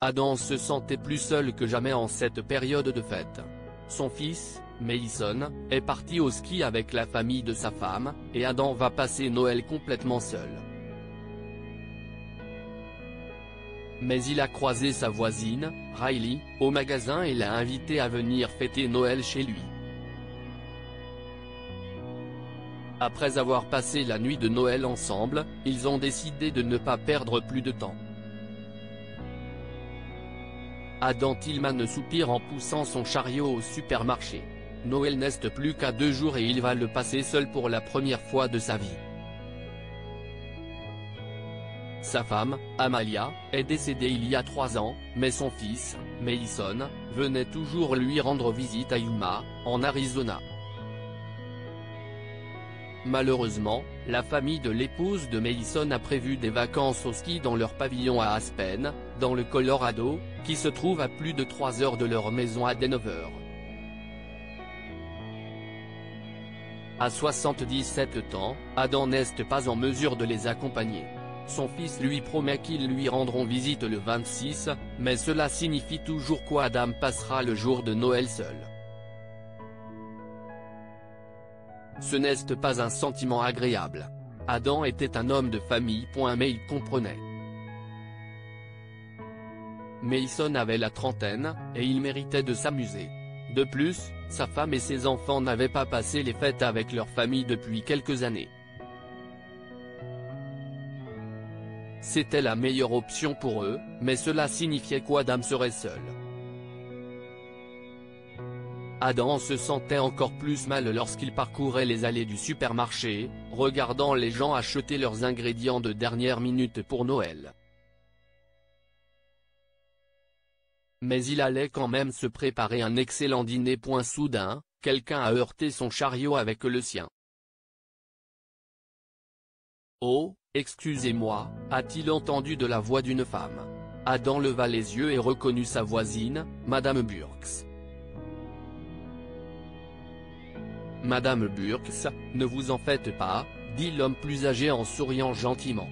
Adam se sentait plus seul que jamais en cette période de fête. Son fils, Mason, est parti au ski avec la famille de sa femme, et Adam va passer Noël complètement seul. Mais il a croisé sa voisine, Riley, au magasin et l'a invité à venir fêter Noël chez lui. Après avoir passé la nuit de Noël ensemble, ils ont décidé de ne pas perdre plus de temps. Adam Tillman soupire en poussant son chariot au supermarché. Noël n'est plus qu'à 2 jours et il va le passer seul pour la première fois de sa vie. Sa femme, Amalia, est décédée il y a 3 ans, mais son fils, Mason, venait toujours lui rendre visite à Yuma, en Arizona. Malheureusement, la famille de l'épouse de Mason a prévu des vacances au ski dans leur pavillon à Aspen, dans le Colorado, qui se trouve à plus de 3 heures de leur maison à Denver. À 77 ans, Adam n'est pas en mesure de les accompagner. Son fils lui promet qu'ils lui rendront visite le 26, mais cela signifie toujours qu'Adam passera le jour de Noël seul. Ce n'est pas un sentiment agréable. Adam était un homme de famille. Mais il comprenait. Mason avait la trentaine, et il méritait de s'amuser. De plus, sa femme et ses enfants n'avaient pas passé les fêtes avec leur famille depuis quelques années. C'était la meilleure option pour eux, mais cela signifiait qu'Adam serait seul. Adam se sentait encore plus mal lorsqu'il parcourait les allées du supermarché, regardant les gens acheter leurs ingrédients de dernière minute pour Noël. Mais il allait quand même se préparer un excellent dîner. Soudain, quelqu'un a heurté son chariot avec le sien. « Oh, excusez-moi » a-t-il entendu de la voix d'une femme. Adam leva les yeux et reconnut sa voisine, Madame Burks. « Madame Burks, ne vous en faites pas » dit l'homme plus âgé en souriant gentiment.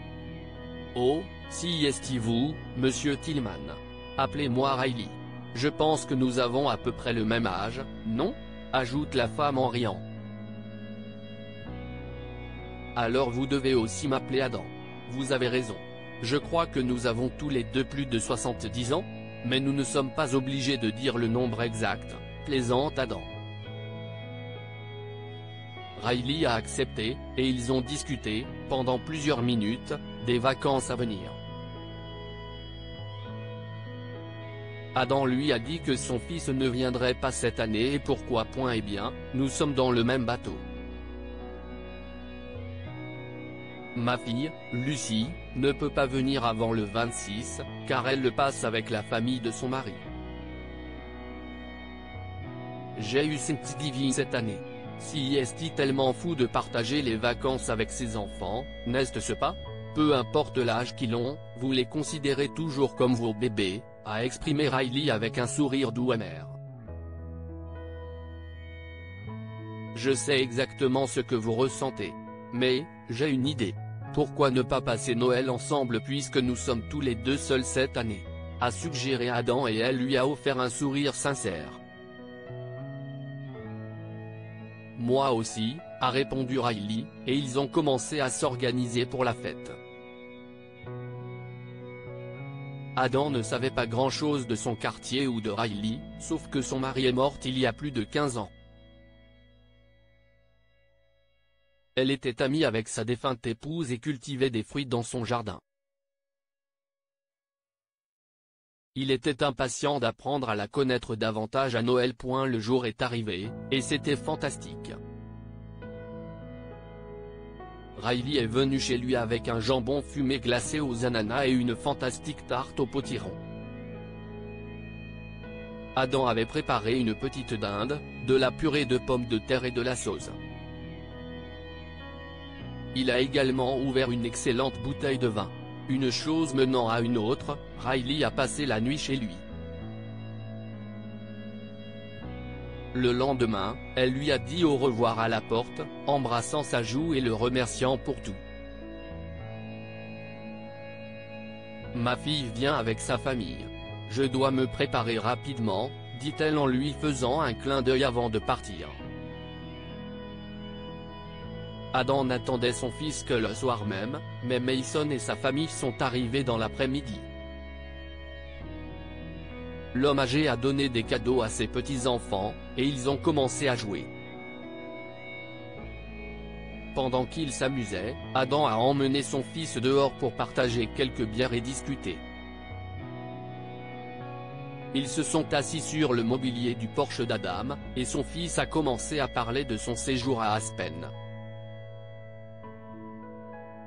« Oh, si est-ce vous, monsieur Tillman. Appelez-moi Riley. Je pense que nous avons à peu près le même âge, non » ajoute la femme en riant. « Alors vous devez aussi m'appeler Adam. Vous avez raison. Je crois que nous avons tous les deux plus de 70 ans, mais nous ne sommes pas obligés de dire le nombre exact, plaisante Adam. » Riley a accepté, et ils ont discuté, pendant plusieurs minutes, des vacances à venir. Adam lui a dit que son fils ne viendrait pas cette année et pourquoi. Eh bien, nous sommes dans le même bateau. Ma fille, Lucie, ne peut pas venir avant le 26, car elle le passe avec la famille de son mari. J'ai eu Thanksgiving cette année. Si est tellement fou de partager les vacances avec ses enfants, n'est-ce pas? Peu importe l'âge qu'ils ont, vous les considérez toujours comme vos bébés, a exprimé Riley avec un sourire doux amer. Je sais exactement ce que vous ressentez. Mais, j'ai une idée. Pourquoi ne pas passer Noël ensemble puisque nous sommes tous les deux seuls cette année? A suggéré Adam et elle lui a offert un sourire sincère. Moi aussi, a répondu Riley, et ils ont commencé à s'organiser pour la fête. Adam ne savait pas grand-chose de son quartier ou de Riley, sauf que son mari est morte il y a plus de 15 ans. Elle était amie avec sa défunte épouse et cultivait des fruits dans son jardin. Il était impatient d'apprendre à la connaître davantage à Noël. Le jour est arrivé, et c'était fantastique. Riley est venu chez lui avec un jambon fumé glacé aux ananas et une fantastique tarte au potiron. Adam avait préparé une petite dinde, de la purée de pommes de terre et de la sauce. Il a également ouvert une excellente bouteille de vin. Une chose menant à une autre, Riley a passé la nuit chez lui. Le lendemain, elle lui a dit au revoir à la porte, embrassant sa joue et le remerciant pour tout. Ma fille vient avec sa famille. Je dois me préparer rapidement, dit-elle en lui faisant un clin d'œil avant de partir. Adam n'attendait son fils que le soir même, mais Mason et sa famille sont arrivés dans l'après-midi. L'homme âgé a donné des cadeaux à ses petits-enfants, et ils ont commencé à jouer. Pendant qu'ils s'amusaient, Adam a emmené son fils dehors pour partager quelques bières et discuter. Ils se sont assis sur le mobilier du Porsche d'Adam, et son fils a commencé à parler de son séjour à Aspen.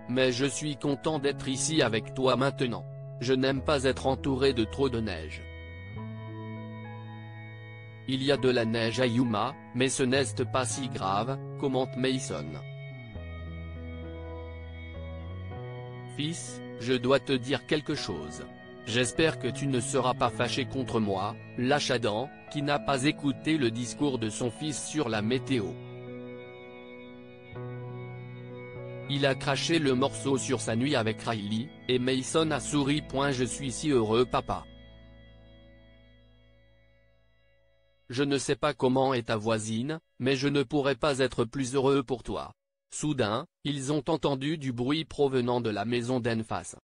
Mais je suis content d'être ici avec toi maintenant. Je n'aime pas être entouré de trop de neige. Il y a de la neige à Yuma, mais ce n'est pas si grave, commente Mason. Fils, je dois te dire quelque chose. J'espère que tu ne seras pas fâché contre moi, lâche Adam, qui n'a pas écouté le discours de son fils sur la météo. Il a craché le morceau sur sa nuit avec Riley, et Mason a souri. Je suis si heureux papa. Je ne sais pas comment est ta voisine, mais je ne pourrais pas être plus heureux pour toi. Soudain, ils ont entendu du bruit provenant de la maison d'en face.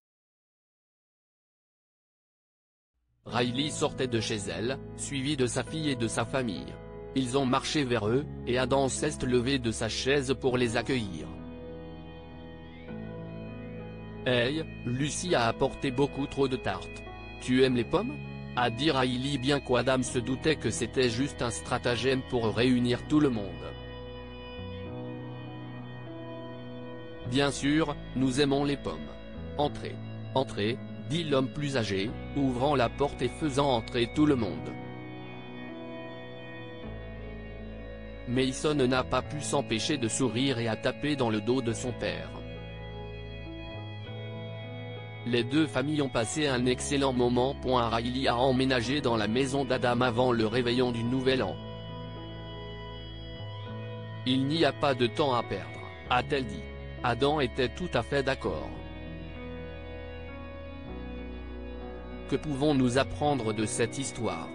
Riley sortait de chez elle, suivie de sa fille et de sa famille. Ils ont marché vers eux, et Adam s'est levé de sa chaise pour les accueillir. Hey, Lucie a apporté beaucoup trop de tartes. Tu aimes les pommes? A dit Riley, bien qu'Adam se doutait que c'était juste un stratagème pour réunir tout le monde. Bien sûr, nous aimons les pommes. Entrez. Entrez, dit l'homme plus âgé, ouvrant la porte et faisant entrer tout le monde. Mason n'a pas pu s'empêcher de sourire et a tapé dans le dos de son père. Les deux familles ont passé un excellent moment. Riley a emménagé dans la maison d'Adam avant le réveillon du Nouvel An. Il n'y a pas de temps à perdre, a-t-elle dit. Adam était tout à fait d'accord. Que pouvons-nous apprendre de cette histoire?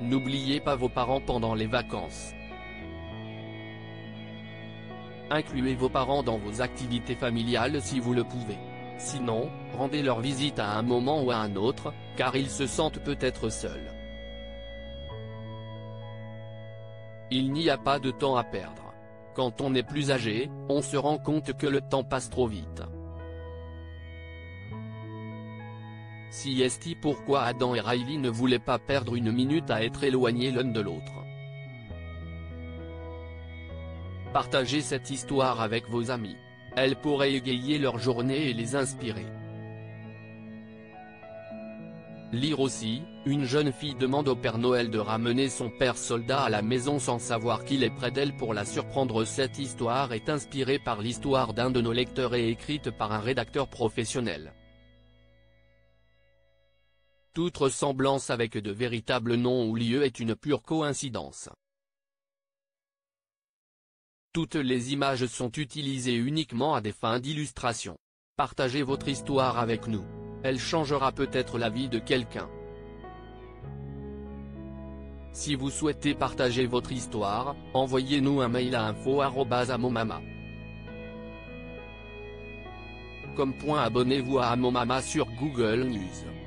N'oubliez pas vos parents pendant les vacances. Incluez vos parents dans vos activités familiales si vous le pouvez. Sinon, rendez leur visite à un moment ou à un autre, car ils se sentent peut-être seuls. Il n'y a pas de temps à perdre. Quand on est plus âgé, on se rend compte que le temps passe trop vite. Si est pourquoi Adam et Riley ne voulaient pas perdre une minute à être éloignés l'un de l'autre. Partagez cette histoire avec vos amis. Elle pourrait égayer leur journée et les inspirer. Lire aussi, une jeune fille demande au Père Noël de ramener son père soldat à la maison sans savoir qu'il est près d'elle pour la surprendre. Cette histoire est inspirée par l'histoire d'un de nos lecteurs et écrite par un rédacteur professionnel. Toute ressemblance avec de véritables noms ou lieux est une pure coïncidence. Toutes les images sont utilisées uniquement à des fins d'illustration. Partagez votre histoire avec nous. Elle changera peut-être la vie de quelqu'un. Si vous souhaitez partager votre histoire, envoyez-nous un mail à info@amomama.com. Abonnez-vous à Amomama sur Google News.